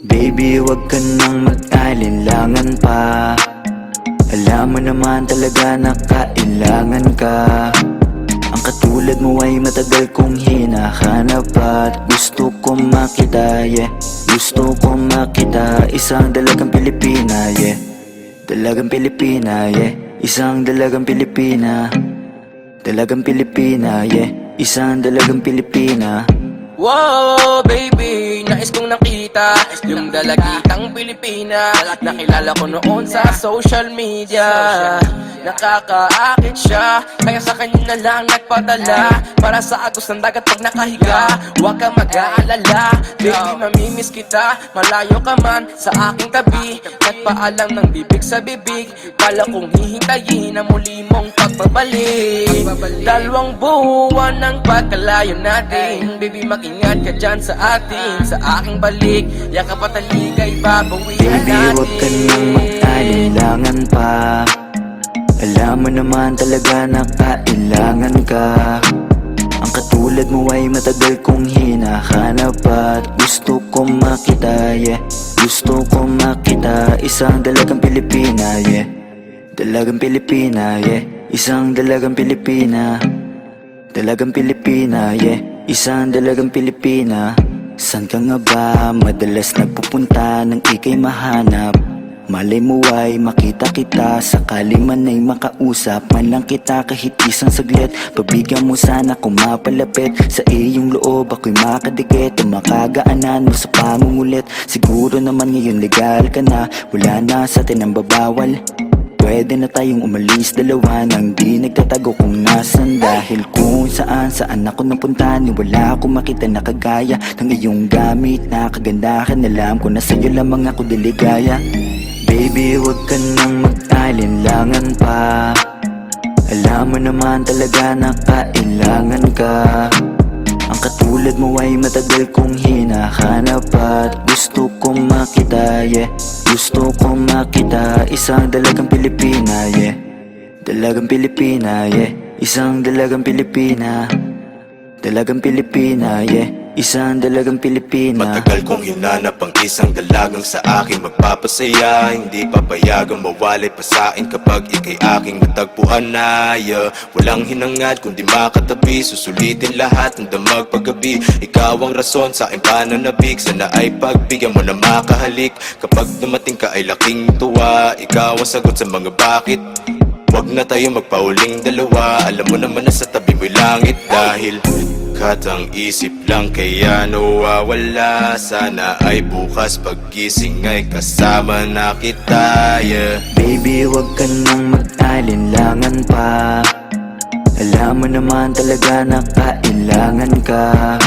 Baby, wag ka nang mag-alinlangan pa. Alam mo naman talaga na kailangan ka. Ang katulad mo ay matagal kong hinahanap at gusto kong makita, yeah. Gusto kong makita, isang dalagang Pilipina, yeah. Dalagang Pilipina, yeah. Isang dalagang Pilipina. Dalagang Pilipina, yeah. Isang dalagang Pilipina. Wow, baby, nais kong nakita yung dalagitang Pilipina. Nakilala ko noon sa social media. Nakakaakit siya, kaya sa kanya na lang nagpadala. Para sa agos ng dagat pag nakahiga. Huwag ka mag-aalala, baby, mamimiss kita. Malayo ka man sa aking tabi. Nagpaalam ng bibig sa bibig. Kala kong hihintayin ang muli mong pagbabalik. Dalawang buwan ng pagkalayo natin. Baby, mag-ingat ka dyan sa atin. Sa aking balik, yakap at taligay babawihan natin. Baby, huwag ka nang mag-alinlangan pa. Alam mo naman talaga na kailangan ka. Ang katulad mo ay matagal kong hinahanap at gusto kong makita, yeah. Gusto kong makita, isang dalagang Pilipina, yeah. Dalagang Pilipina, yeah. Isang dalagang Pilipina. Dalagang Pilipina, yeah. Isang dalagang Pilipina. San ka nga ba madalas nagpupunta nang ika'y mahanap? Malay mo ay makita kita, sakali man ay makausap man lang kita kahit isang saglit. Pabigyan mo sana kung mapalapit sa iyong loob, ako'y makadikit o makagaanan mo sa pangungulit. Siguro naman ngayon legal ka na, wala na sa atin ang babawal. Pwede na tayong umalis dalawa nang di nagtatago kung nasan. Dahil kung saan ako napunta, ni wala akong makita na kagaya ng iyong gamit na kagandahan. Alam ko na sa'yo lamang ako diligaya. Baby, wag ka nang mag-alinlangan pa. Alam mo naman talaga na kailangan ka. Ang katulad mo ay matagal kong hinahanap at gusto kong makita, yeah. Gusto kong makita, isang dalagang Pilipina, yeah. Dalagang Pilipina, yeah. Isang dalagang Pilipina. Dalagang Pilipina, yeah. Isang dalagang Pilipina. Matagal kong hinanap ang isang dalagang sa akin magpapasaya. Hindi papayagang mawalay pa sa'kin kapag ika'y aking natagpuan na, yeah. Walang hinangad kundi makatabi, susulitin lahat ng damag paggabi. Ikaw ang rason sa aking pananabik, sana ay pagbigyan mo na makahalik. Kapag dumating ka ay laking tuwa, ikaw ang sagot sa mga bakit. Huwag na tayo magpauling dalawa, alam mo naman na sa tabi mo'y langit. Dahil katang isip lang kaya nawawala. Sana ay bukas paggising ay kasama na kita, yeah. Baby, wag ka nang mag-alinlangan pa. Alam mo naman talaga na kailangan ka.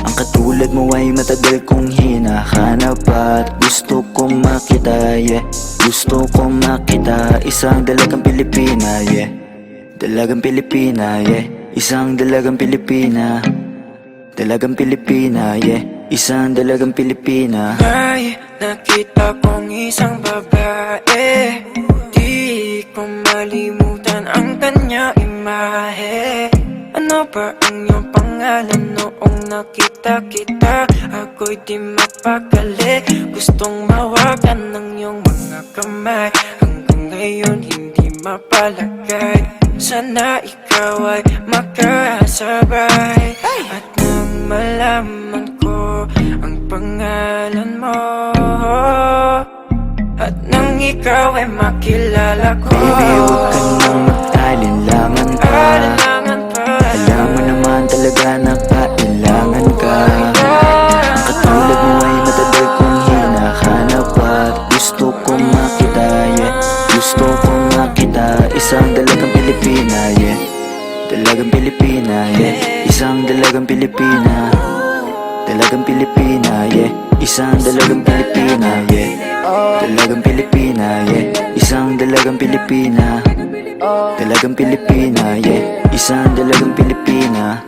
Ang katulad mo ay matagal kong hinahanap at gusto kong makita, yeah. Gusto kong makita, isang dalagang Pilipina, yeah. Dalagang Pilipina, yeah. Isang dalagang Pilipina. Dalagang Pilipina, yeah. Isang dalagang Pilipina. May nakita kong isang babae, di ko malimutan ang kanya imahe. Ano ba ang iyong pangalan noong nakita kita? Ako'y di mapakali, gustong mawakan ng iyong mga kamay. Hanggang ngayon hindi mapalagay, sana ikaw ay makasabay. At nang malaman ko ang pangalan mo, at nang ikaw ay makilala ko, baby, huwag ka nang mag-alinlangan pa. Alam mo naman talaga na kailangan ka. Ang katulad mo ay matagal kong hinahanap at gusto kong makita, yeah. Gusto kong makita, isang dalagang Pilipina, yeah. Dalagang Pilipina, yeah. Isang dalagang Pilipina. Dalagang Pilipina, yeah. Isang dalagang Pilipina, yeah. Dalagang Pilipina, yeah. Isang dalagang Pilipina. Dalagang Pilipina, yeah. Isang dalagang Pilipina.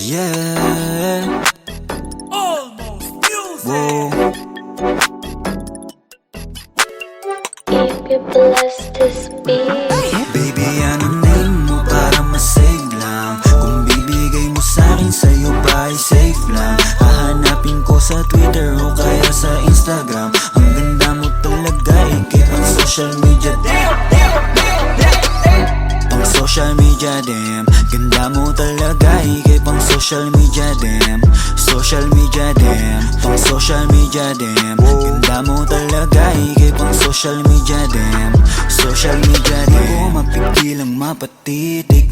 Yeah. sa Twitter o kaya sa Instagram. Ang ganda mo talaga, ikip ang social media. Pang social media, damn. Ganda mo talaga, ikip ang social media, damn. Social media, damn. Pang social media, damn. Ganda mo talaga, ikip ang social media, damn. Social media, damn. Di ko mapigilang mapatitig.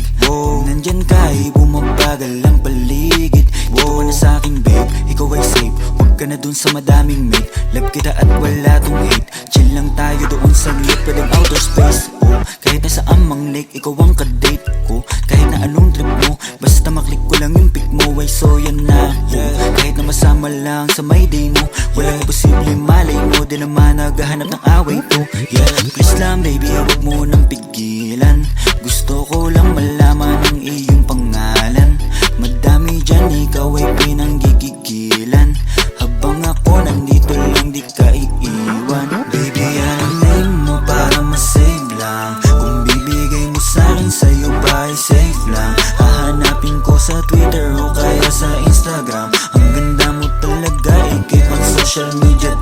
Nandyan ka, bumabagal ang paligid. Dito ka na sa'king babe, ikaw ay safe. Huwag ka na dun sa madaming mate. Love kita at wala tong hate. Chill lang tayo doon sa lake, pwedeng outer space. Kahit nasa amang lake, ikaw ang kadate ko. Kahit na anong trip mo, basta maklik ko lang yung pic mo. Ay so yan na ako. Kahit na masama lang sa may day mo, walang imposible malay mo. Di naman naghahanap ng away to. Yeah, please lang baby, huwag mo nang pigilan. Gusto ko lang malaman ang iyong pangalan. Madami dyan, ikaw ay pinanggigigilan. Habang ako nandito lang, di ka iiwan. Baby, yan ang name mo para masave lang. Kung bibigay mo sa'kin, sa'yo ba ay safe lang? Hahanapin ko sa Twitter o kaya sa Instagram. Ang ganda mo talaga, ikip ang social media.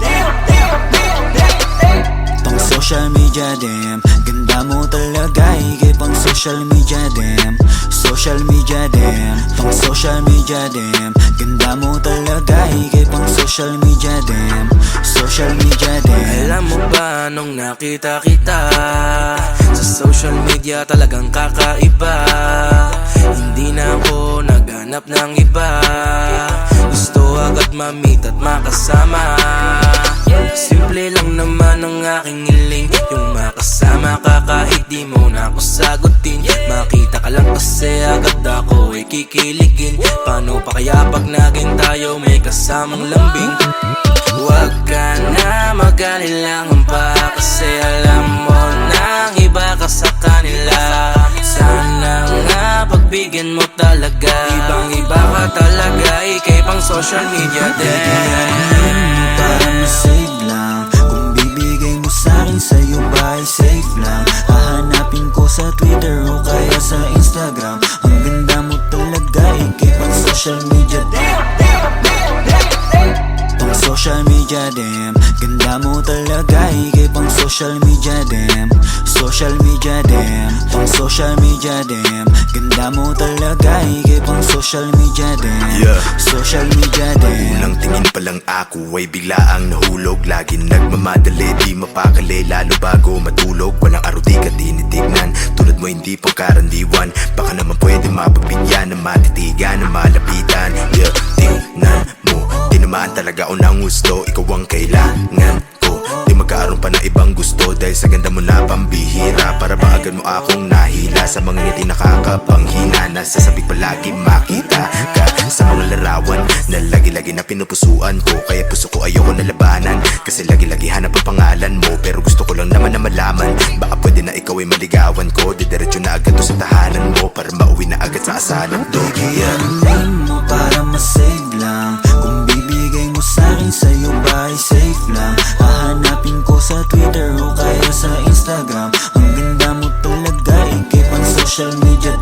Pang social media, damn. Ganda mo talaga, ikip ang social media, damn. Social media, damn. Pang social media, damn. Ganda mo talaga, ikip ang social media, damn. Social media, damn. Alam mo ba nung nakita kita sa social media, talagang kakaiba. Hindi na ako naghanap ng iba. Gusto agad ma-meet at makasama. Simple lang naman ang aking hiling, yung makasama ka kahit di mo na ako sagutin. Makita ka lang kasi agad ako ay kikiligin. Paano pa kaya pag naging tayo may kasamang lambing? Huwag ka na mag-alilangan pa, kasi alam mo nang iba ka sa kanila. Sana nga pagbigyan mo talaga, ibang iba ka talaga, ikay pang social media din. Para masave lang. Kung bibigay mo sa'kin, sa'yo ba ay safe lang? Hahanapin ko sa Twitter o kaya sa Instagram. Ang ganda mo talaga, ikip ang social media. Pang social media, damn. Ganda mo talaga, ikip ang social media, damn. Social media, damn. Pang social media, damn. Ganda mo talaga, ikip ang social media, damn. Yeah. Social media, damn. Unang tingin pa lang ako ay bigla ang nahulog. Lagi nagmamadali, di mapakali, lalo bago matulog. Walang araw di ka tinitignan, tulad mo hindi pangkarandiwan. Baka naman pwede mapabigyan ng matitigan, ng malapitan. Yeah, tingnan mo, tinamaan talaga ako ng gusto. Ikaw ang kailangan ko, di magkaroon pa ng ibang gusto. Dahil sa ganda mo na pambihira, para ba agad mo akong nahila. Sa mga ngiti nakakapanghina, nasasabi palagi makita ka sa mga larawan na lagi-lagi na pinupusuan ko. Kaya puso ko ayoko na labanan, kasi lagi-lagi hanap ang pangalan mo. Pero gusto ko lang naman na malaman, baka pwede na ikaw ay maligawan ko. Didiretso na agad to sa tahanan mo, para mauwi na agad sa asalan to. Yeah, name mo para masave lang. Kung bibigay mo sa'kin, sa'yo ba ay safe lang? Hahanapin ko sa Twitter o kaya sa Instagram. Ang ganda mo talaga, ikip ang social media.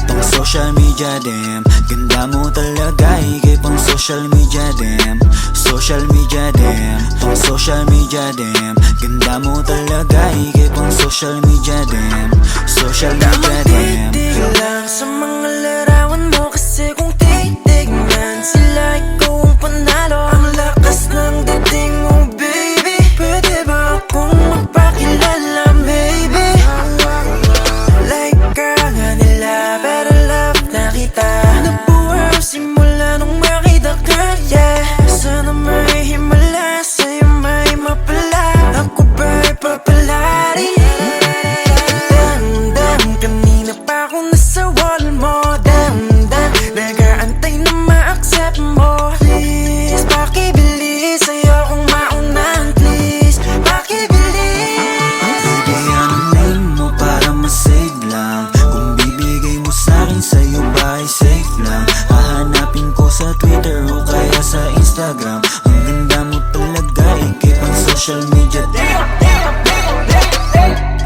Pang social media, damn. Ganda mo talaga, ikip ang social media, damn. Social media, damn. Pang social media, damn. Ganda mo talaga, ikip ang social media, damn. Social media, damn. Titig lang sa mga larawan mo, kasi kung titignan sila, ikaw ang panalo. Ang lakas ng dating mo, baby. Pwede ba akong magpakilala, baby? Like ka nga nila, pero love na kita. Nabuhay simula nung makita ka, yeah. Sana may himala, sa'yo may mapala. Ako ba'y papalari? Damdam, kanina pa ako nasa wall mo. Damdam, nag-aantay na ma-accept mo. Please, pakibilis, ayokong maunahan. Please, pakibilis. Baby, ang name mo para masave lang. Kung bibigay mo sa'kin, sa'yo ba ay safe lang? Hahanapin ko sa Twitter o kaya sa Instagram. Ang ganda mo talaga, ikip ang social media.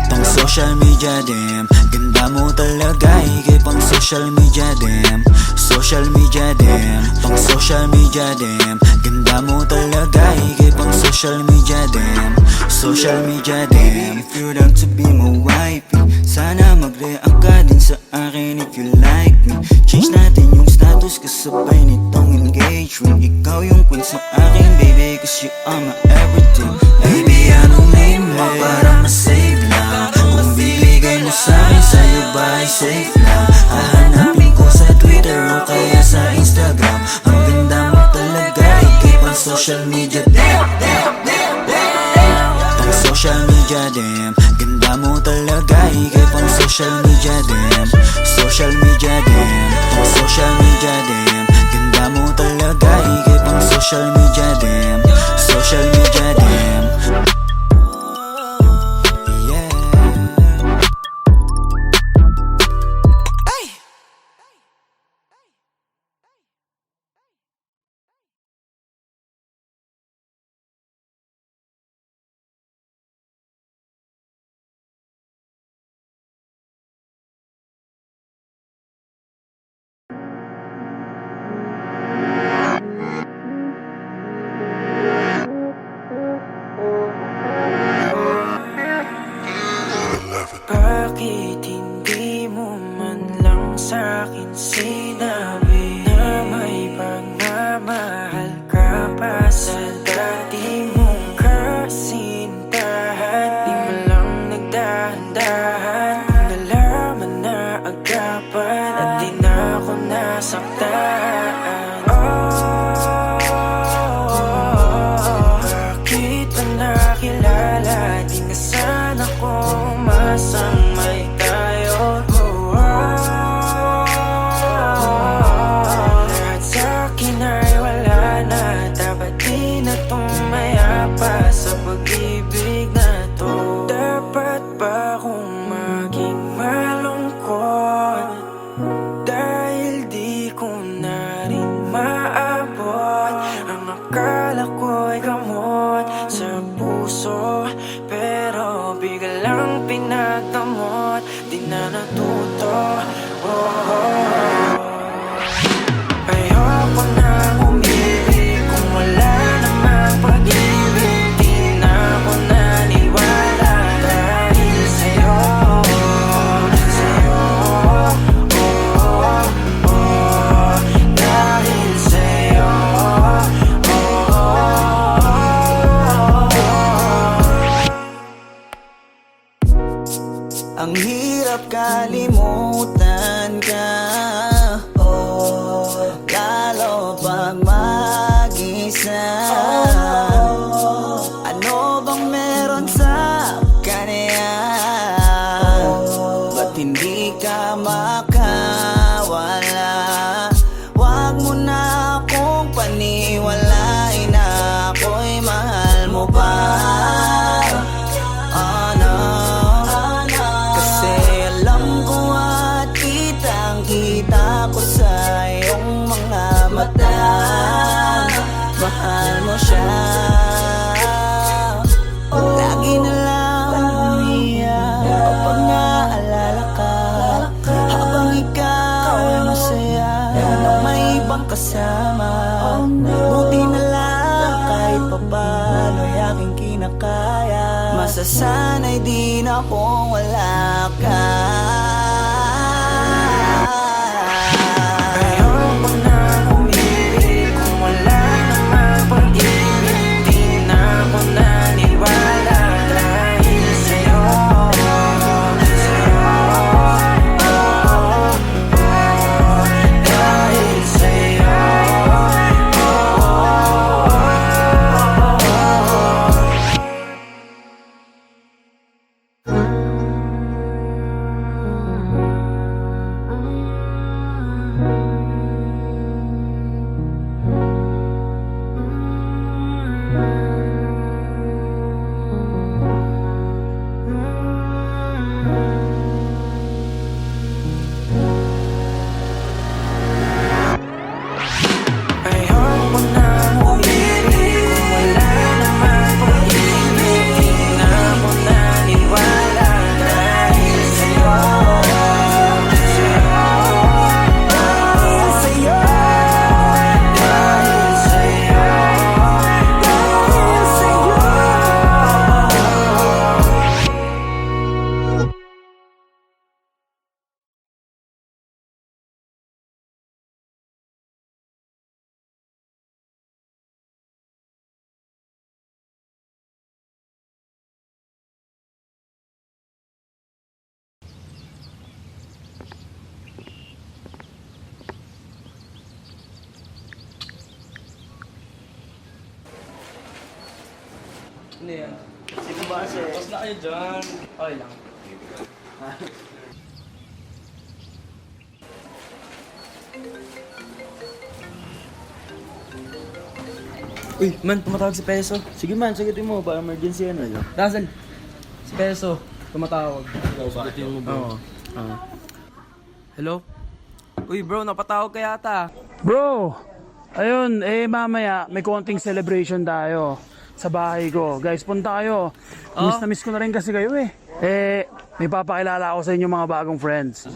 Pang social social media dem. Ganda mo talaga, higit pang social media dem. Social media dem, pang social media dem. Ganda mo talaga, higit pang social media dem. Social media dem. If you're down to be my wifey, sana mag-react ka din sa akin if you like me. Change natin yung status kasabay nitong engagement. Ikaw yung queen sa akin baby, cause you are my everything. Baby, anong name mo para ma-save lang? Kung bibigay mo sa'kin, sa'yo ba ay safe lang? Hahanapin ko sa Twitter o kaya sa Instagram. Ang ganda mo talaga, ikip ang social media damn, damn, damn, damn. Pang social media damn. Ganda mo talaga, ikip ang social media damn. Social media damn. Pang social media damn. Ganda mo talaga, ikip ang social media damn. Social media damn. Yeah. Bakit hindi mo man lang sa'kin sinabi na may pagmamahal ka pa sa dati mong kasintahan? Di mo lang nagdahan-dahan, nalaman na agapan at di na ako nasaktan. Bakit ba nakilala? Di na sana kong masamay tayo. Lahat sa'kin ay wala na, dapat di na tumaya pa sa pag-ibig na to. Dapat ba akong maging malungkot dahil di ko na rin maabot ang akala ko'y gamot sa puso, pero biglang pinagdamot, di na natuto. Ayoko nang umibig kung wala namang pag-ibig. Di na ako naniwala dahil sa'yo, sa'yo, dahil sa'yo. Ang hirap kalimutan ka, lalo pag mag-isa. Ano bang meron sa kanya? Ba't hindi ka makawala? Wag mo na akong paniwalain na ako'y mahal mo pa. Kita ko sa iyong mga mata, mahal mo siya. Lagi na lang umiyak kapag naalala ka, habang ikaw ay masaya na may ibang kasama. Buti na lang kahit papano ay aking kinakaya. Masasanay din akong wala ka. Ano yan? Sige ba kasi? Tapos na kayo dyan. Okay lang. Uy, man, tumatawag si Peso. Sige man, sagutin mo. Ba emergency yan, ano? Dazzle, si Peso, tumatawag. Sagutin mo, bro. Oo. Hello? Uy bro, napatawag ka yata. Bro, ayun, mamaya may konting celebration tayo sa bahay ko. Guys, punta kayo. Miss na miss ko na rin kasi kayo eh. May papakilala ako sa inyo mga bagong friends.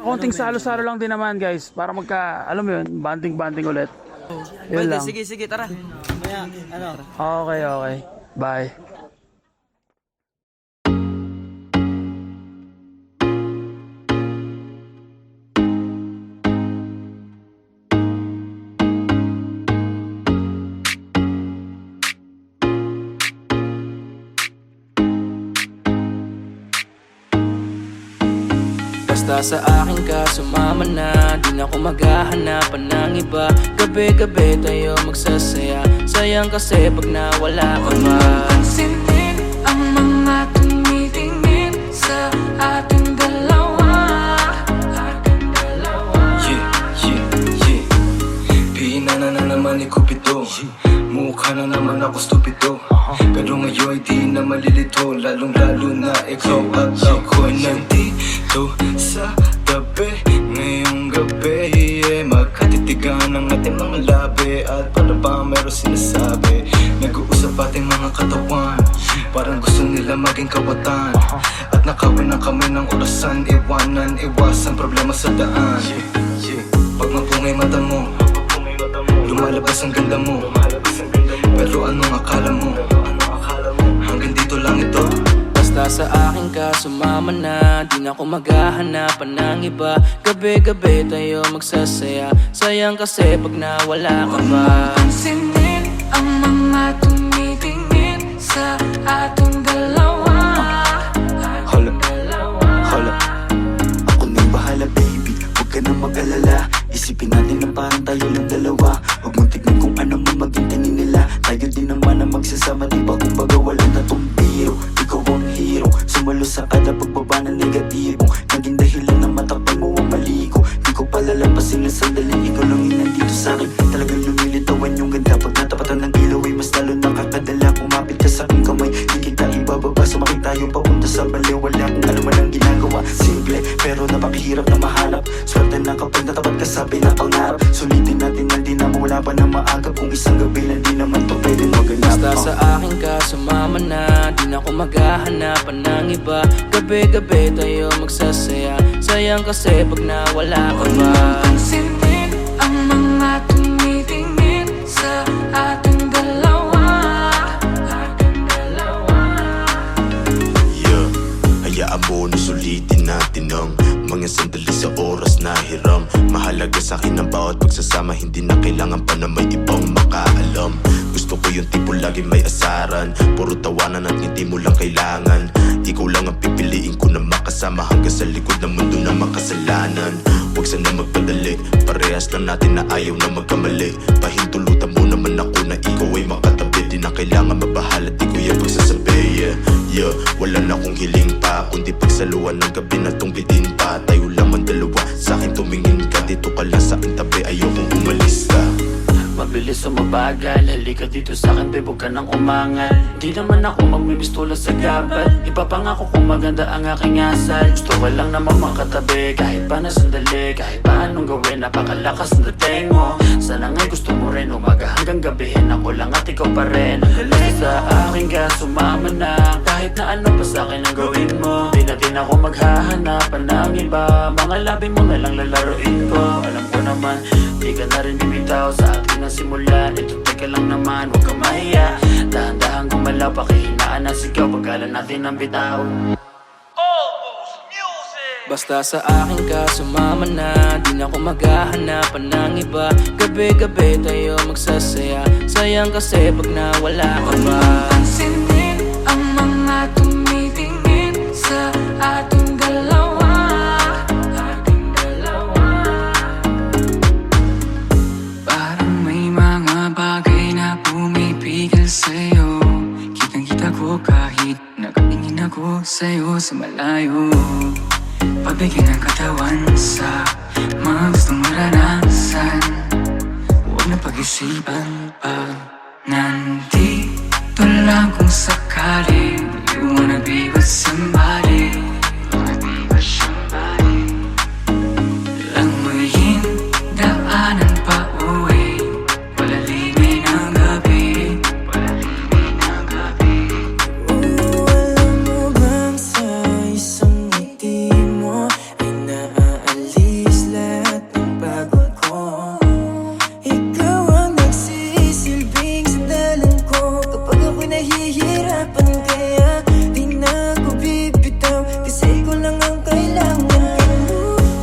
Konting salo-salo lang din naman guys, para alam mo yun, banding-banding ulit. Yun lang. Sige, tara. Okay. Bye. Basta sa akin ka sumama na, di na ako maghahanapan ng iba. Gabi-gabi tayo magsasaya, sayang kasi pag nawala ka ba. Pansinin ang mga tumitingin sa ating dalawa. Yeah. Pinana na naman ni Cupido. Mukha na naman ako stupido. Pero ngayon di na malilito, lalong-lalo na ikaw at ako nandito sa tabi. Ngayong gabi, magkatitigan ang ating mga labi. At para ba meron sinasabi, nag-uusap ating mga katawan, parang gusto nila maging kawatan. At nakawin na kami ng orasan, iwasan problema sa daan. Pag mapungay mata mo, lumalabas ang ganda mo. Pero anong akala mo? Hanggang dito lang ito. Basta sa akin ka sumama na, di na ako maghahanapan ng iba. Gabi-gabi tayo magsasaya, sayang kasi pag nawala ka ba. Pansinin ang mga tumitingin sa ating dalawa. Hala, ako nang bahala baby, huwag ka nang mag-alala. Isipin natin na parang tayo lang dalawa. Huwag mong tignan kung ano man maging tingin nila. Tayo din naman ang magsasama, diba? Kumbaga wala na tong biro. Ikaw ang hero, sumalo sa kada pagbaba ng negatibong naging dahilan na matakpan mo ang mali ko. Di ko palalampasin na sandali, ikaw lang yung nandito sa'kin. Talagang lumilitawan yung ganda. Pag natapatan ng ilaw ay mas lalo nakakadala. Kumapit ka sa'king kamay, di kita ibababa. Sumakit tayo papunta sa baliw. Wala kung ano man ang ginagawa. Simple, pero napakahirap na mahanap. Swerte na kapag natapat ka sa pinapangarap. Sulitin natin na di na mawala pa na maaga. Kung isang gabi lang di naman to pwede maganap. Basta sa akin ka sumama na, di na ako maghahanapan ng iba. Gabi-gabi tayo magsasaya, sayang kasi pag nawala ka ba. Pansinin ang mga tumitingin sa ating dalawa. Yeah, hayaan mo na sulitin natin ang mga sandali sa oras na hiram. Mahalaga sa akin ang bawat pagsasama, hindi na kailangan pa na may ibang makaalam. Gusto ko yung tipo lagi may asaran, puro tawanan at ngiti mo lang kailangan. Ikaw lang ang pipiliin ko na makasama hanggang sa likod ng mundo na makasalanan. Huwag sana magpadali, parehas lang natin na ayaw na magkamali. Pahintulutan mo naman ako na ikaw ay makatabi. Di na kailangan mabahala, di ko yan pagsasabi. Yeah, wala na akong hiling pa, kundi pagsaluan ng gabi na tong bitin pa. Tayo lamang dalawa, sa'kin tumingin ka. Dito ka lang sa'kin tabi, ayokong umalis ka. Mabilis o mabagal, halika dito sa'kin babe, huwag ka nang umangal. Di naman ako magmimistula sa gabal, ipapangako kung maganda ang aking asal. Gusto ko lang naman makatabi, kahit pa na sandali. Kahit pa anong gawin, napakalakas ng dating mo. Sana nga'y gusto mo rin, umaga hanggang gabihin. Ako lang at ikaw pa rin. Basta sa akin ka sumama na, kahit na ano pa sa'kin ang gawin mo. Di na din ako maghahanapan ng iba, mga labi mo na lang lalaroin ko. Alam ko naman, di ka na rin bibitaw sa atin na simula. Ito teka lang naman, huwag kang mahiya. Dahan-dahan gumalaw, pakihinaan ang sigaw, pagkalan natin ang bitaw. Basta sa akin ka sumama na, di na ako maghahanapan ng iba. Gabi-gabi tayo magsasaya, sayang kasi pag nawala ka ba. Pansinin ang mga tumitingin sa ating dalawa. Parang may mga bagay na pumipigil sa'yo. sa'yo sa malayo. Pabigyan ng katawan sa mga gustong maranasan. Huwag na pag-isipan pag nandito lang kung sakali. You wanna be with somebody, langoyin daanan pa uwi. Palalimin ang gabi, Alam mo bang sa isang ngiti mo ay naaalis lahat ng pagod ko. Ikaw ang nagsisilbing sandalan ko kapag ako'y nahihirapan. Kaya di na ako bibitaw kasi ko lang ang kailangan.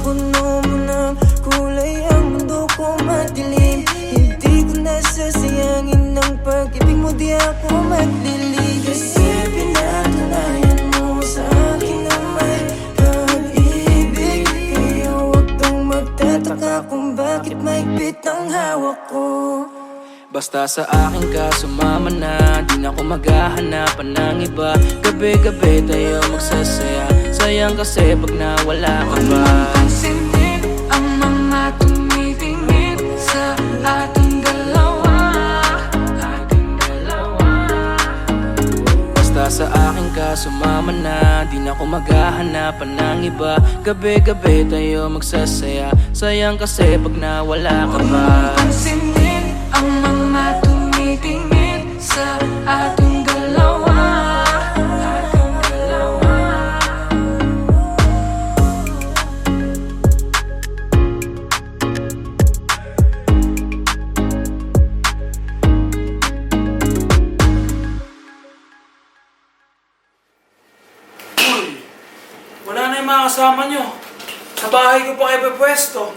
Puno mo ng kulay ang mundo ko madilim. Hindi ko nasasayangin ng pag-ibig mo, di ako maglilig. Kasi pinatunayan mo sa akin na may pag-ibig. Kaya huwag kang magtataka kung bakit mahigpit ang hawak ko. Basta sa akin ka sumama na, di na ako maghahanapan ng iba. Gabi-gabi tayo magsasaya, sayang kasi pag nawala ka ba. pansinin ang mga tumitingin sa ating dalawa. Basta sa akin ka sumama na, di na ako maghahanapan ng iba. Gabi-gabi tayo magsasaya, sayang kasi pag nawala ka ba. Pansinin ang mga tumitingin sa ating dalawa. Wala na yung mga kasama nyo. Sa bahay ko pa kayo pwesto.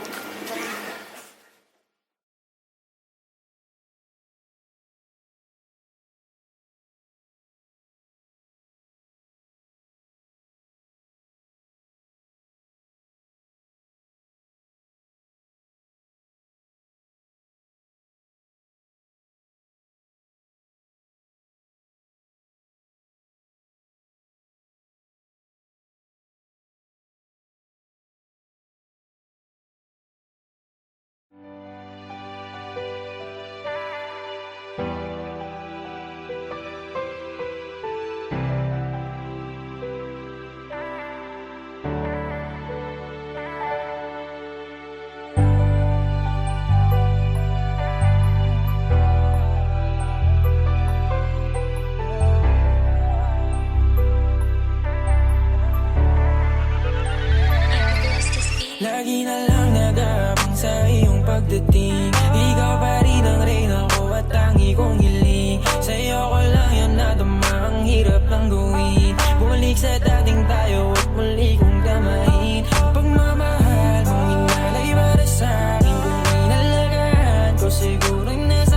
Lagi na lang nag-aabang sa iyong pagdating. Ikaw pa rin ang reyna ko at tangi kong hiling. Sa'yo ko lang yan nadama, ang hirap lang gawin. Bumalik sa dating tayo at muli kong tamahin. Ang pagmamahal mong inalay para sa'kin, kung inalagaan ko siguro'y nasa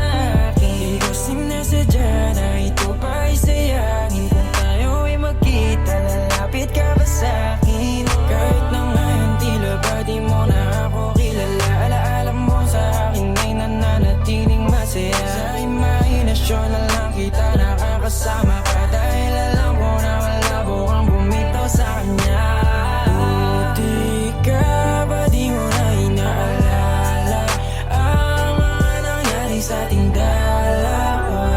akin. Di kasi nasadya na ito pa ay sayangin. Kung tayo ay magkita, lalapit ka ba sa'kin? Kahit na ngayon tila ba di mo na ako kilala, alaala mo sa akin ay nananatiling masaya. Sa imahinasyon na lang kita nakakasama ka, dahil alam ko na malabo kang bumitaw sa kanya. Buti ka ba di mo na inaalala ang mga nangyari sa ating dalawa,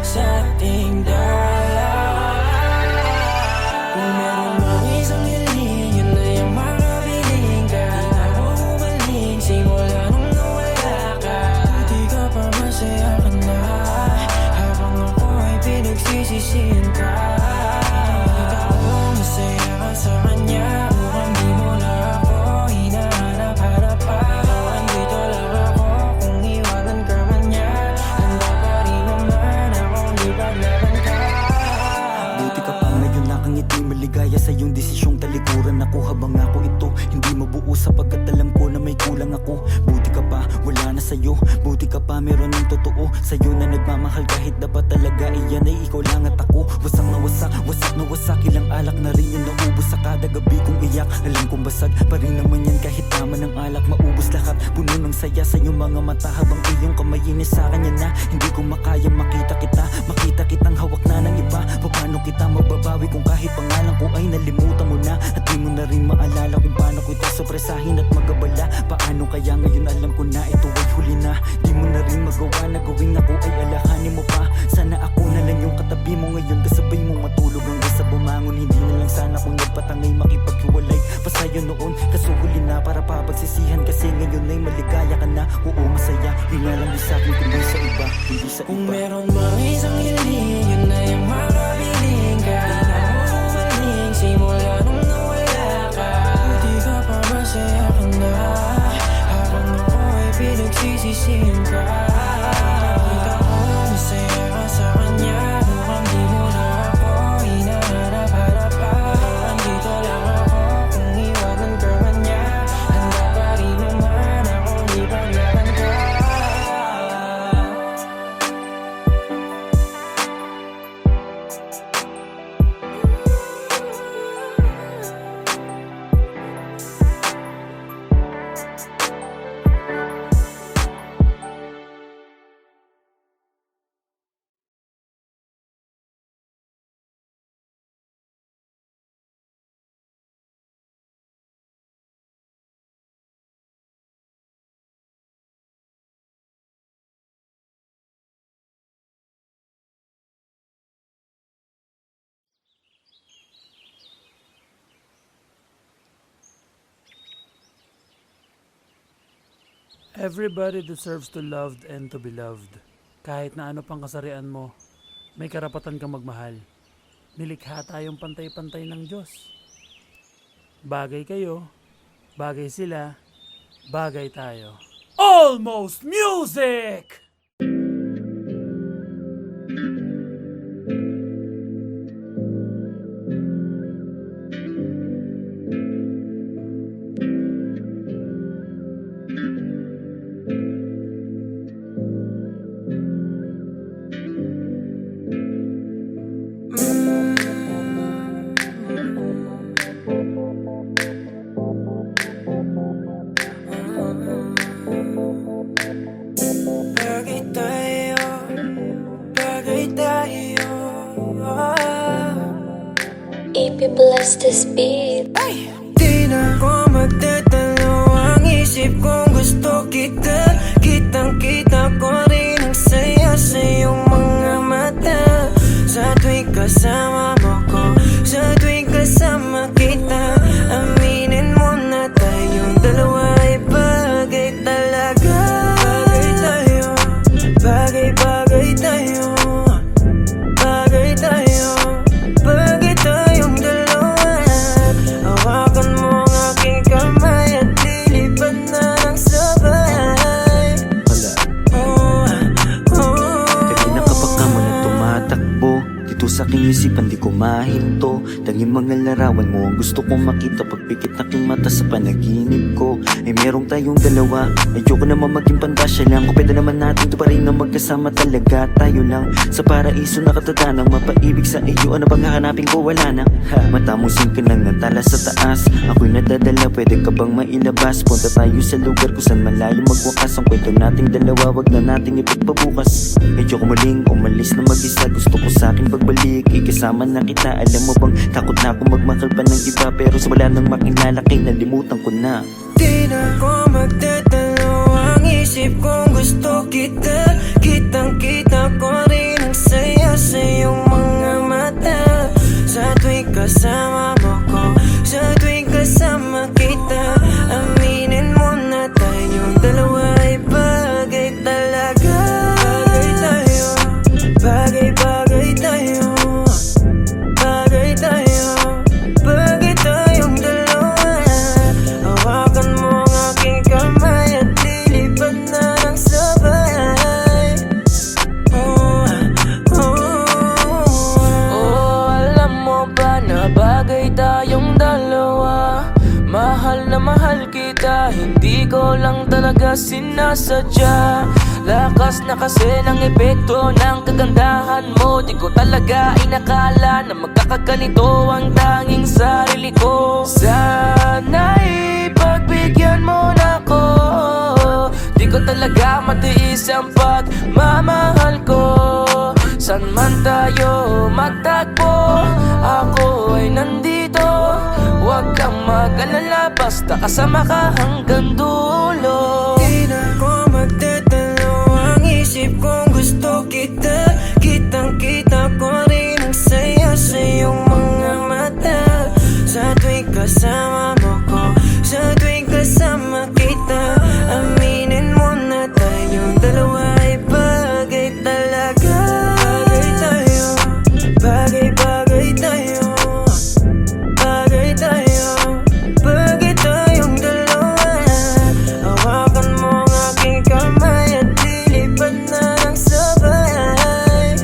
sa ating dalawa. Kung meron mang isang hiling, yun na yung makapiling ka. Di na ako umaling simula nung nawala ka. Di ka pa masaya ka na, habang ako ay pinagsisisi sa'yo. Buti ka pa meron ng totoo sa'yo na nagmamahal kahit dapat talaga iyan ay ikaw lang at ako. Wasak na wasak, wasak na wasak, ilang alak na rin yung naubos sa kada gabi kong iyak. Alam kong basag pa rin naman yan kahit tama ng alak, maubos lahat. Puno ng saya sa iyong mga mata habang iyong kamay inis sa kanya na hindi ko makaya makita kita. Makita kitang hawak na ng iba. Paano kita mababawi kung kahit pangalan ko ay nalimutan mo na? At di mo na rin maalala kung paano ko ito sopresahin at magabala. Paano kaya ngayon alam ko na ito ay huli na? Di mo na rin magawa na gawing ako ay alahanin mo pa. Sana ako na lang yung katabi mo ngayon, kasabay mong matulog hanggang sa bumangon. Hindi na lang sana kung nagpatangay makipaghiwalay pa sa'yo noon, kaso huli na para papagsisihan kasi ngayon ay maligaya ka na. Oo masaya, yun nga lang di sa'kin kundi sa iba, hindi sa Kung iba. meron mang isang hiling, yun na yung makabiling ka. Di na ako umaling simula nung nawala ka. Di ka pa masaya ka na, habang ako ay pinagsisisihan ka. Nakita ko masaya ka sa kanya, mukhang di mo na ako hinaharap-harapan. Andito lang ako kung iwanan ka man niya, handa pa rin naman akong ipaglaban ka. Everybody deserves to loved and to be loved. Kahit na ano pang kasarian mo, may karapatan kang magmahal. Nilikha tayong pantay-pantay ng Diyos. Bagay kayo, bagay sila, bagay tayo. Almost Music! Bagay tayo, bagay tayo. EP bless this beat. Di na ako magtatalo, ang isip kong gusto kita. Kitang-kita ko rin ang saya sa iyong mga mata. Sa tuwing kasama mo ko, sa tuwing kasama kita, aminin mo na tayong dalawa ay bagay talaga. Bagay tayo, bagay-bagay tayo. Bagay tayo, bagay tayong dalawa. Hawakan mo ang aking kamay at lilipad na ng sabay. Kanina ka pa ka mo na tumatakbo dito sa aking isipan, di ko mahinto. Tanging mga larawan mo ang gusto kong makita. Pagpikit aking mata sa panaginip ko ay merong tayong dalawa. Ayoko naman maging pandasya lang, kung pwede naman natin to pa rin na magkasama talaga. Tayo lang sa paraiso nakatatanang mapaibig sa iyo. Ano bang hahanapin ko? Wala na. Matamusin ka ng natala sa taas, ako'y nadadala, pwede ka bang mailabas? Punta tayo sa lugar kung saan malayo magwakas. Ang kwento nating dalawa, wag na nating ipagpabukas. Ayoko muling umalis na mag-isa, gusto ko sa akin pagbalik, ikasama na kita. Alam mo bang takot na ako magmahal pa ng iba, pero sa wala nang makilala kay nalimutan ko na. Di na ako magtatalo, ang isip kong gusto kita. Kitang-kita ko rin ang saya sa iyong mga mata. Sa tuwing kasama mo ko, sa tuwing kasama kita, aminin mo na tayong dalawa ay bagay talaga. Bagay tayo, bagay-bagay tayo. Bagay tayo, bagay tayong dalawa. Hawakan mo ang aking kamay at lilipad na ng talaga sinasadya. Lakas na kasi ng epekto ng kagandahan mo. Di ko talaga inakala na magkakaganito ang tanging sarili ko. Sana'y pagbigyan mo na ko. Di ko talaga matiis ang pagmamahal ko. San man tayo matagpo, ako ay nandito. Huwag kang mag-alala, basta kasama ka hanggang dulo. Di na ko magdadalo ang isip kong gusto kita. Kitang-kita ko rin ang saya sa iyong mga mata. Sa tuwing kasama mo ko, sa tuwing kasama kita, aminin mo na tayong dalawa ay bagay talaga. Bagay tayo, bagay-bagay tayo, bagay tayo, bagay tayong dalawa. Hawakan mo ang aking kamay at lilipad na ng sabay.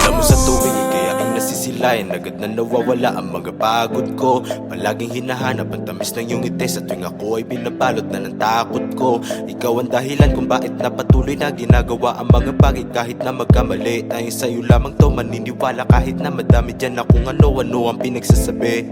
Alam mo sa tuwing ika'y aking nasisilayan, agad na nawawala ang mga pagod ko. Palaging hinahanap ang tamis ng iyong ngiti sa tuwing ako ay binabalot na ng takot ko. Ikaw ang dahilan kung bakit napatuloy na ginagawa ang mga bagay kahit na magkamali. Tayong sa'yo lamang to maniniwala kahit na madami dyan na kung ano-ano ang pinagsasabi.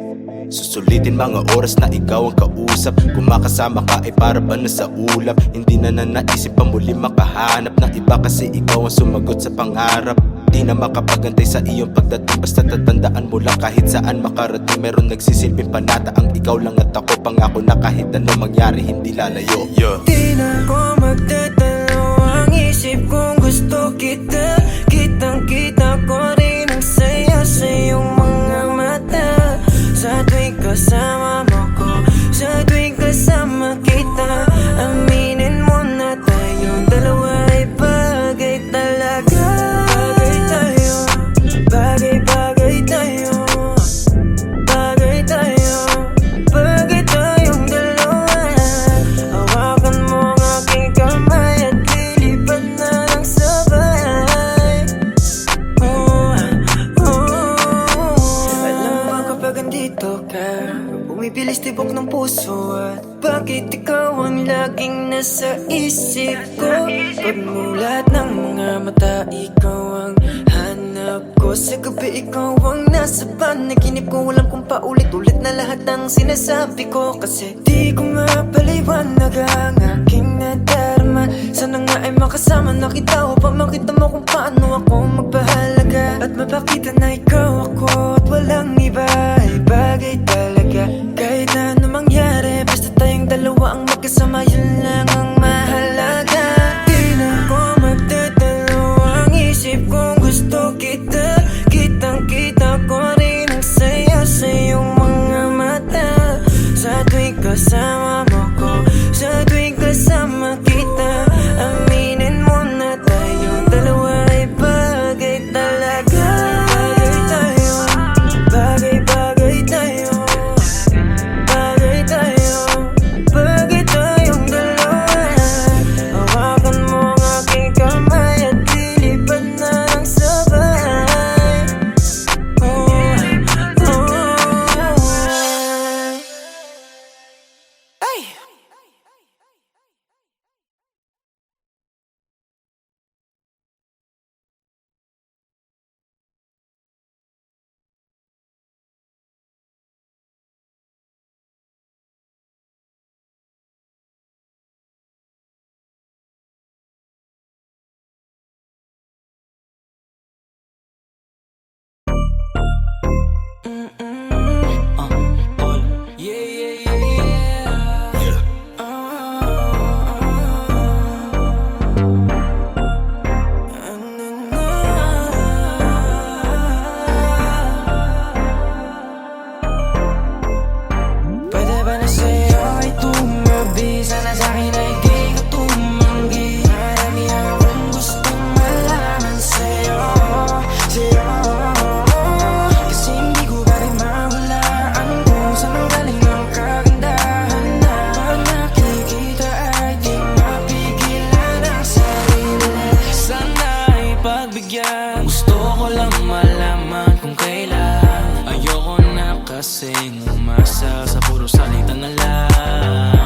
Susulitin mga oras na ikaw ang kausap. Kung makasama ka ay para ba na sa ulap. Hindi na naisip pa muli makahanap ng iba kasi ikaw ang sumagot sa pangarap. Di na makapagantay sa iyong pagdating, basta tatandaan mo lang kahit saan makarating. Meron nagsisilbing panata ang ikaw lang at ako. Pangako na kahit ano mangyari hindi lalayo. Di na ko magdadalo ang isip kong gusto kita. Kitang-kita ko rin ang saya sa iyong mga mata. Sa tuwing kasama mo ko, sa tuwing kasama kita, aminin mo na tayong dalawa ay bagay talaga. Bagay tayo, bagay-bagay tayo, bagay tayo, bagay tayong dalawa. Hawakan mo ang aking kamay at lilipad na ng sabay. Alam mo kapag andito ka, bumibilis tibok ng puso. At bakit ikaw ang laging nasa isip ko? Pagmulat ng mga mata, ikaw ang hanap ko. Sa gabi ikaw ang nasa panaginip ko. Walang kung paulit-ulit na lahat ng sinasabi ko. Kasi di ko mapaliwanag ang aking nadarama. Sana nga ay makasama na kita upang makita mo kung paano ako magpahalaga. At mapakita na ikaw ako at walang iba ay bagay talaga. Kahit na ano mangyari, basta tayong dalawa ang magkasama, yun lang ang mahalaga. Di na ko magdadalo ang isip kong gusto kita. Kitang-kita ko rin ang saya sa iyong mga mata. Sa tuwing kasama mo ko, sa tuwing kasama kita, aminin mo na tayong dalawa ay bagay talaga. Bagay tayo, bagay-bagay tayo, bagay tayo, bagay tayong dalawa. Hawakan mo ang aking kamay at lilipad na ng sabay. Ay! Pwede ba na sa'yo ay tumabi? Sana sa'kin ay di ka tumanggi. Marami akong gustong malaman sa'yo, sa'yo. Kasi hindi ko pa rin mahulaan kung saan ang galing ang kagandahan na pag nakikita ay di mapigilan ang sarili. Sana ipagbigyan, gusto ko lang malaman kung kailan. Ayoko na kasing umasa sa puro salita na lang.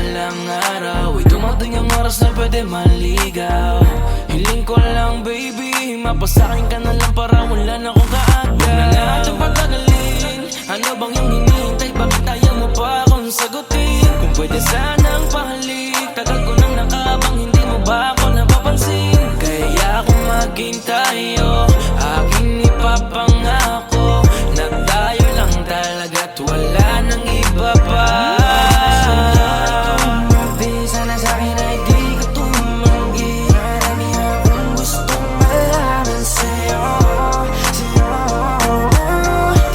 balang araw ay dumating ang oras na pwede maligaw. Hiling ko lang baby, mapasakin ka na lang para wala na akong kaagad. Huwag na natin patagalin, ano bang yung hinihintay? Bakit ayaw mo pa akong sagutin? Kung pwede sanang pahalik, tagal ko nang nakabang, hindi mo ba ako napapansin? Kaya kung maghintay, aking ipapangako na tayo lang talaga't wala nang iba pa. Sana sa'kin ay di ka tumanggi. Marami akong gustong malaman sa'yo,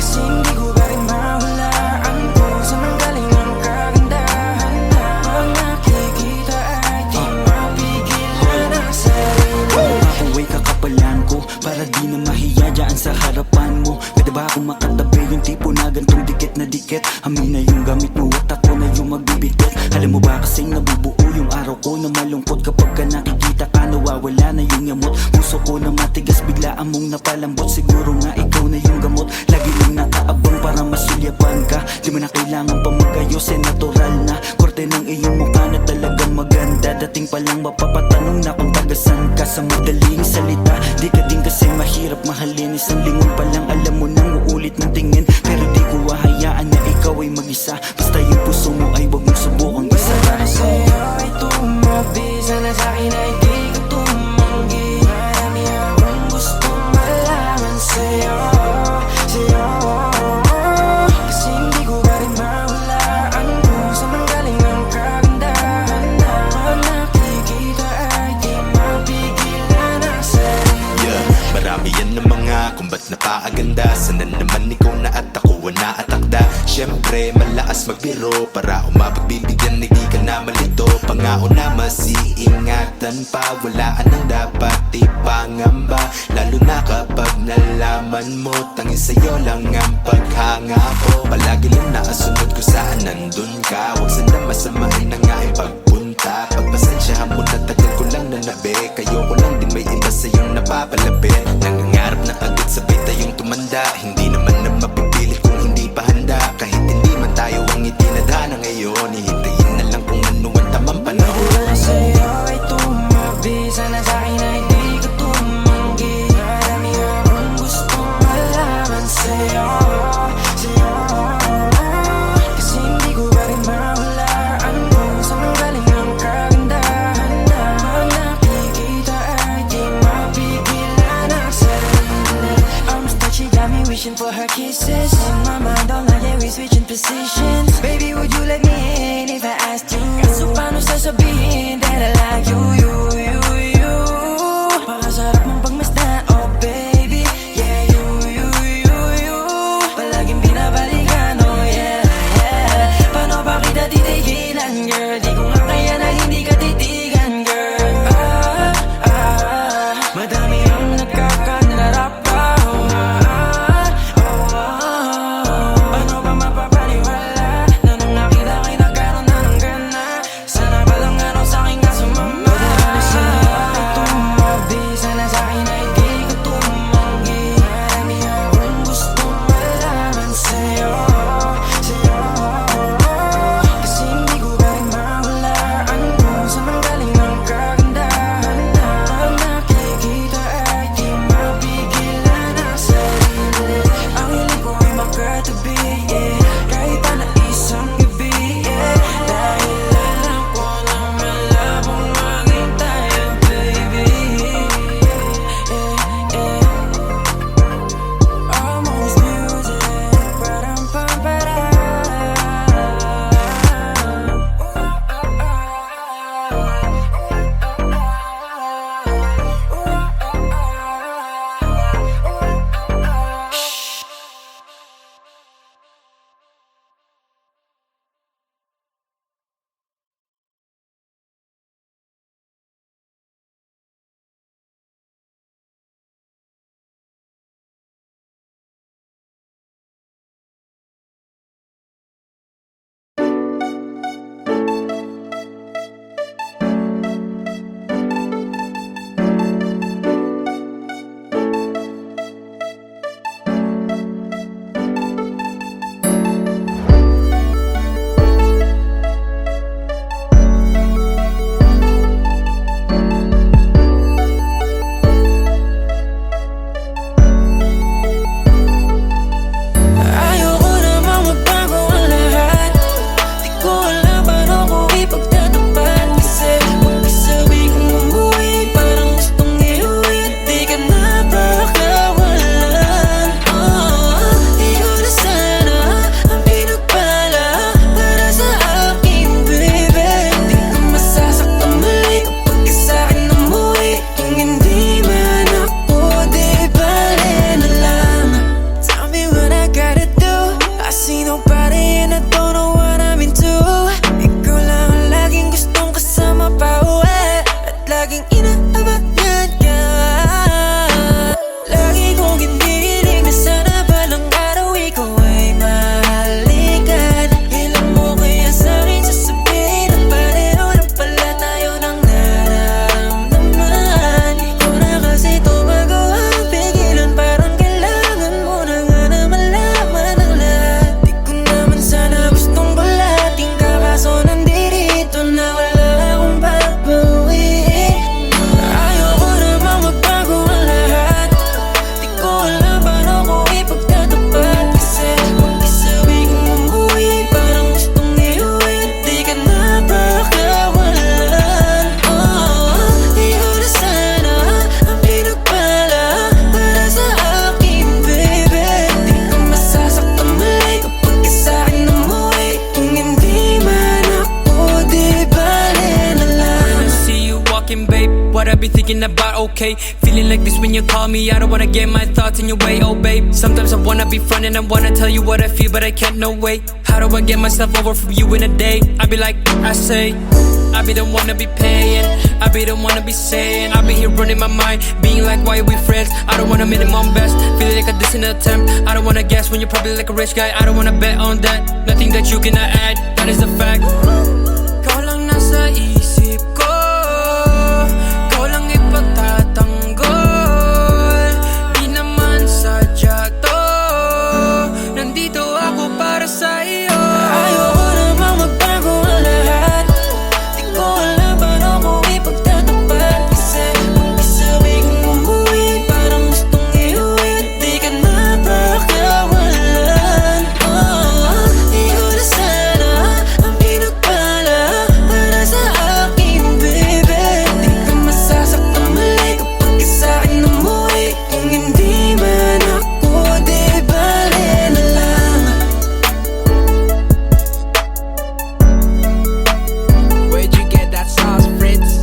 kasi hindi ko pa rin mahulaan kung saan ang galing ang kagandahan na pag nakikita ay di mapigilan ang sarili. Makaway kakapalan ko para di na mahiya dyan sa harapan mo. Pwede ba akong makatabi yung tipo na gantong dikit na dikit? Amin na yung gamit mo at ako na yung magbibitit. Alam mo ba kasing nabubuo yung araw ko na malungkot kapag ka nakikita ka nawawala na yung yamot. Puso ko na matigas biglaan mong napalambot. Siguro nga ikaw na yung gamot. Lagi lang nakaabang para masulyapan ka. Di mo na kailangan pa magayos, natural na korte ng iyong mukha na talagang maganda. Dating pa lang mapapatanong na kung tagasan ka. Sa madaling salita, di ka din kasi mahirap mahalin. Isang lingon pa lang alam mo nang uulit ng tingin. Pero di ko hahayaan na ikaw ay mag-isa. Basta yung puso mo ay wag mong subukang isa. Para sa'yo ay tumabi, sana sa'kin ay di ka tumanggi. Marami akong gustong malaman sa'yo, kasi hindi ko pa rin mahulaan kung saan ang galing ang kagandahan na pag nakikita ay di mapigilan ang sarili. Marami yan na mga kung ba't napaaganda. Sana naman ikaw na at ako na atakda. Siyempre malakas magbiro para umabot bibigyan, hindi ka na malito. Pangako na masiingatan pa, walaan ang dapat ipangamba. Lalo na kapag nalaman mo tanging sa'yo lang ang paghanga ko. Palagi lang nakasunod ko saan nandun ka. Huwag sana masamain ang aking pagpunta. Pagpasensyahan mo na tagal ko lang nanabi. Kayo ko lang din may iba sa'yong napapalapit. Nangangarap na agad sabay tayong tumanda. Hindi naman na mapipilit kung hindi pa handa. Kahit hindi man tayo ang itinadhana ngayon, hihintayin na lang kung ano ang tamang panahon. Para sa'yo ay tumabi, sana sa'kin ay di ka tumanggi. Marami akong gustong malaman sa'yo, kasi hindi ko pa rin mahulaan kung saan ang galing ang kagandahan na pag nakikita ay di mapigilan ang sarili. Arms that she got me wishing for her kisses. In my mind all night yeah we switching positions. Baby would you let me in if I asked you? Kaso paano sasabihin that I like you? Pakasarap mong pagmasdan, oh baby. Yeah, you palaging binabalikan, oh yeah. Paano ba kita titigilan, girl? Di ko nga kaya na hindi ka titigan, girl. Madami ang nagkakanarap ka, paano ba mapapaniwala na nung nakita be thinking about, okay. Feeling like this when you call me, I don't wanna get my thoughts in your way, oh babe. Sometimes I wanna be front and I wanna tell you what I feel, but I can't, no way. How do I get myself over from you in a day? I be like, I say, I be the one to be paying, I be the one to be saying, I be here running my mind, being like, why are we friends? I don't wanna minimum best, feeling like a distant attempt. I don't wanna guess when you're probably like a rich guy. I don't wanna bet on that, nothing that you cannot add, that is a fact. Ikaw lang nasa isip ko, ikaw lang ipagtatanggol. Di naman sadya to, nandito ako para sa iyo. Ayoko na bang magbago ang lahat. Di ko alam paano ko ipagtatapat. Kasi kung isabi kong umuwi, parang gustong iuwi. Di ka na pakawalan. Di ko na sana ang pinagpala para sa akin, baby. Di ka masasaktan mali kapag sa'kin umuwi. Kung hindi man ako, di bale na lang. Where'd you get that sauce, Fritz?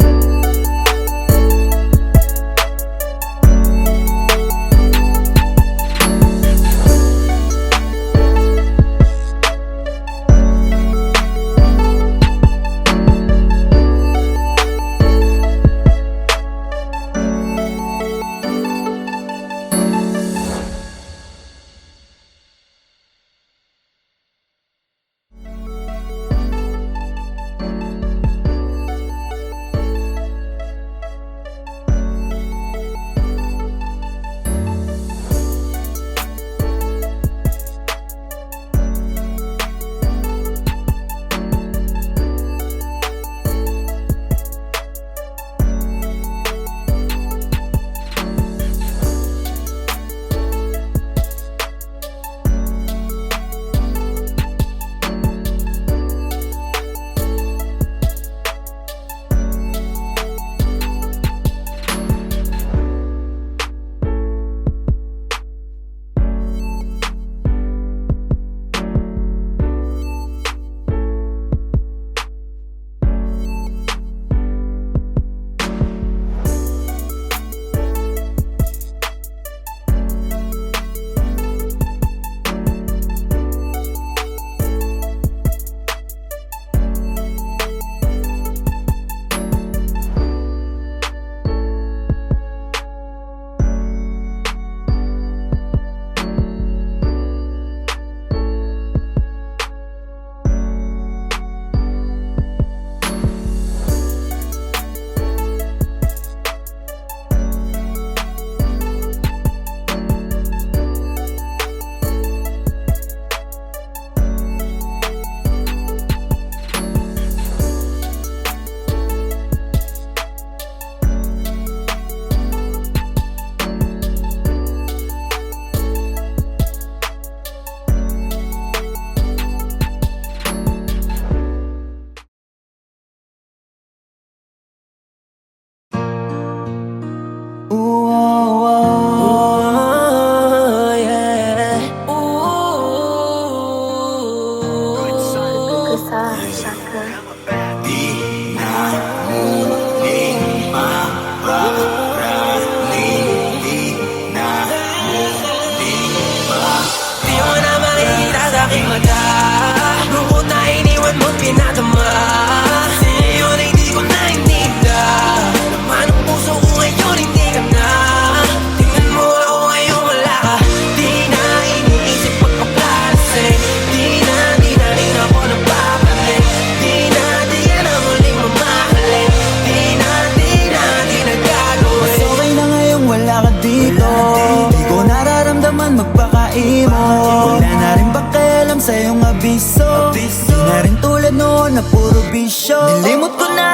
Nilimot ko na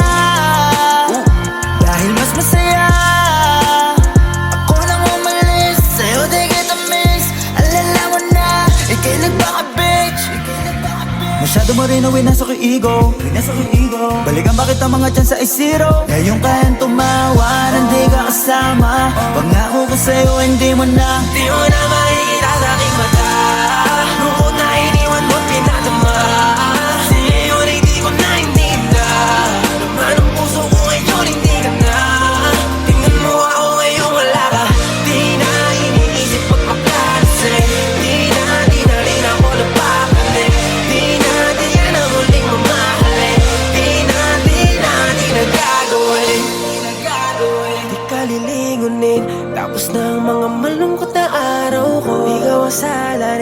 dahil mas masaya. Ako nang umalis, sa'yo di kita miss. Alala mo na, ika'y nagpaka-bitch. Masyado mo rin nasa ko ego. Balikan bakit ang mga chance ay zero. Ngayon kayang tumawa, hindi ka kasama. Pangako ko sa'yo, hindi mo na. Di mo na makikita sa aking mata. Lungkot na iniwan mo't pinatama. Sa'yo na hindi ko na ininda. Naman ang puso ko ngayon, hindi ka na.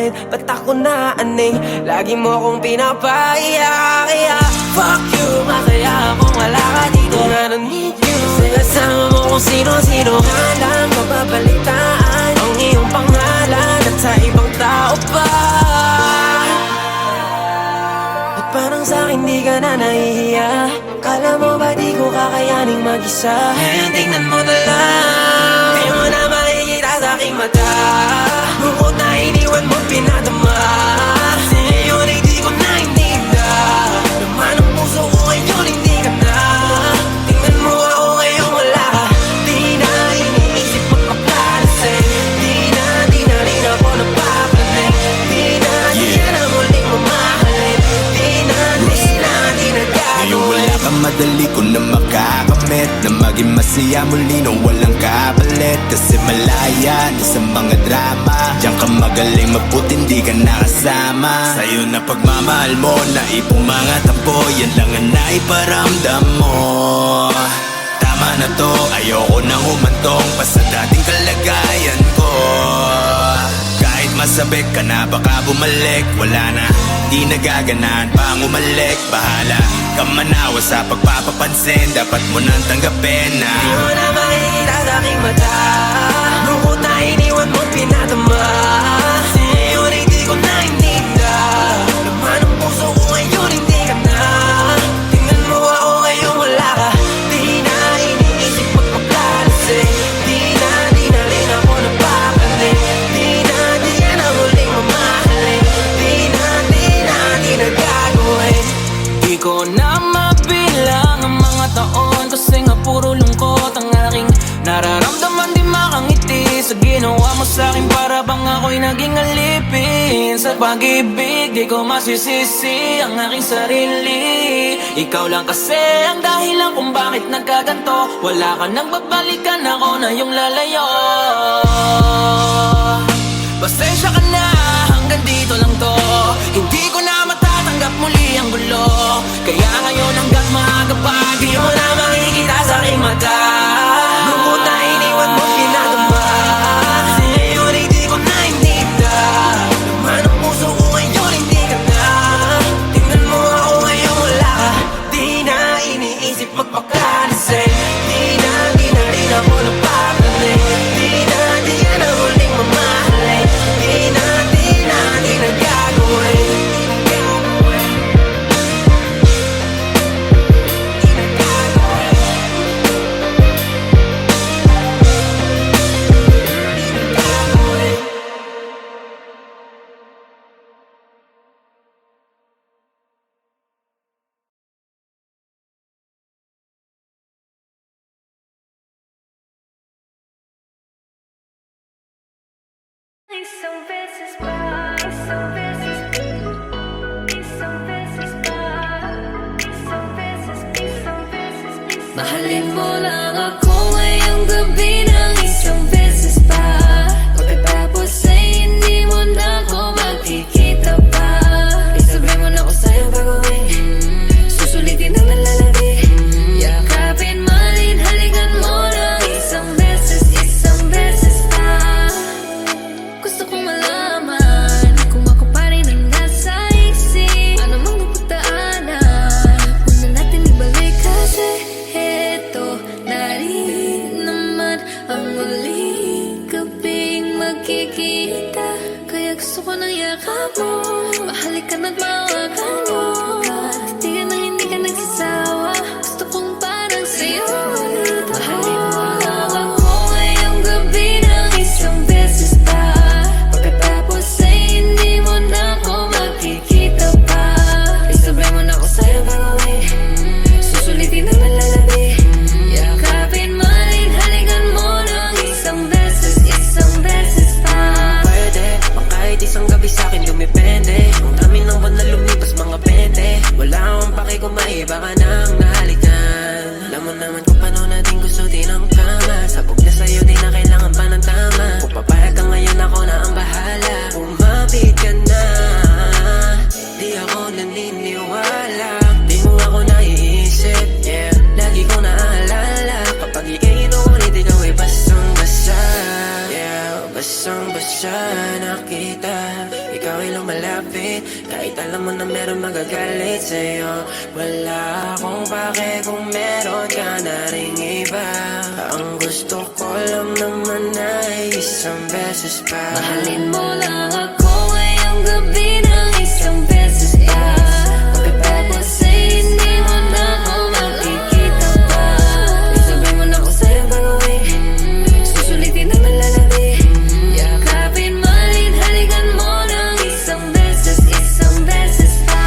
mamahalin? Ba't ako naaning? Lagi mo akong pinapaiyak, kaya fuck you. Masaya akong wala ka dito, I don't need you. Kasi kasama mo kung sino-sino nga lang mababalitaan ang iyong pangalan at sa ibang tao pa. At parang sa'kin di ka na nahihiya. Kala mo ba di ko kakayaning mag-isa? Ngayon tingnan mo na lang, di mo na makikita sa'king mata. Bukod na iniwan mo pinadama, ngayon ay di ko na hinida. Laman ang puso ko ngayon hindi ka na. Tingnan mo ako ngayon wala ka. Di na iniisip magpapalasing. Di na rin ako napapanig. Di na muling mamahalin. Di na gagawin. Ngayon wala ka, madali ko na makakamit na maging masaya muli nang walang kapalit. Kasi malaya na sa mga drama, diyan ka magaling mabuti hindi ka nakasama. Sa'yo na pagmamahal mo na mga tampo, yan lang ang naiparamdam mo. Tama na to, ayoko nang humantong pa sa dating kalagayan ko. Kahit masabik ka na baka bumalik, wala na, di nagaganan pang umalik. Bahala ka manawa sa pagpapapansin, dapat mo nang tanggapin na di mo na makikita sa'king mata. Lungkot na iniwan mo pinadama, ngayon ay di ko na hinida. Laman ang puso ko ngayon hindi ka na. Tingnan mo ako ngayon wala ka. Di na iniisip magpapalasing. Di na rin ako napapanig. Di na muling mamahalin. Di na gagawin. Di ko na mabilang ang mga taon, kasi nga puro lungkot ang aking nararamdaman. Di makangiti sa ginawa mo sa'kin, para bang ako'y naging alipin sa pag-ibig. Di ko masisisi ang aking sarili. Ikaw lang kasi ang dahilan kung bakit nagkaganto. Wala ka nang babalikan, ako na yung lalayo. Pasensya ka na, hanggang dito lang to. Hindi ko na matatanggap muli ang gulo. Kaya ngayon hanggang maaga pa, di mo na makikita sa'king mata. Lungkot na iniwan mo pinadama, ngayon ay di ko na hinida. Laman ang puso ko ngayon hindi ka na. Tingnan mo ako ngayon wala ka. Di na iniisip magpakalasing. Di na rin ako napapanig. Di na muling mamahalin. Di na gagawin. Isang beses pa, isang beses, isang beses pa, isang beses, isang beses, mahalin mo lang ako ngayong gabi ng isang beses pa. Pagkatapos ay hindi mo na ako makikita pa. Isabihin mo na ako sa'yo gagawin, susulitin ang nalalabi. Yakapin, malin, halikan mo lang isang beses pa. Gusto kong malaman kung ako pa rin ang nasa isip. Ano mang napagdaanan, huwag na natin ibalik. Kasi eto na rin naman ang muling gabing magkikita. Kaya gusto ko ng yakap mo, mahalikan at mawakan mo. Hindi ka nagsasawa, gusto kong parang sa'yo ulit. Mahalin mo lang ako ngayong gabi ng isang beses pa. Pagkatapos ay hindi mo na ako makikita pa. Isabihin mo na ako sa'yo gagawin, susulitin ang nalalabi. Yakapin, malin, halikan mo ng isang beses pa. Pwede, bang kahit isang gabi sa'kin dumipende. Ang dami ng buwan na lumipas mga 20. Wala akong pake kung maiba ka nang nahalikan. Alam mo naman kung paano natin gusto din ang kama. Sabog na sa'yo di na kailangan pa ng tama. Kung papayag ka ngayon ako na ang bahala. Umapit ka na, di ako naniniwala. Di mo ako naiisip, yeah. Lagi ko naaalala kapag ika'y inuulit, ikaw ay basang-basa. Yeah, basang-basa na kita. Kahit alam mo na meron magagalit sa'yo, wala akong pake kung meron ka na ring iba. Ang gusto ko lang naman ay isang beses pa. Mahalin mo lang ako ngayong gabi ng isang beses pa. Pagkatapos ay hindi mo na ako makikita pa. Isabay mo na ako sa'yo gagawin, susulitin ang nalalabi. Yakapin, malin, halikan mo ng isang beses pa.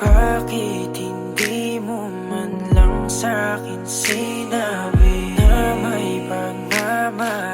Bakit hindi mo man lang sa'kin sinabi na may pagmamahal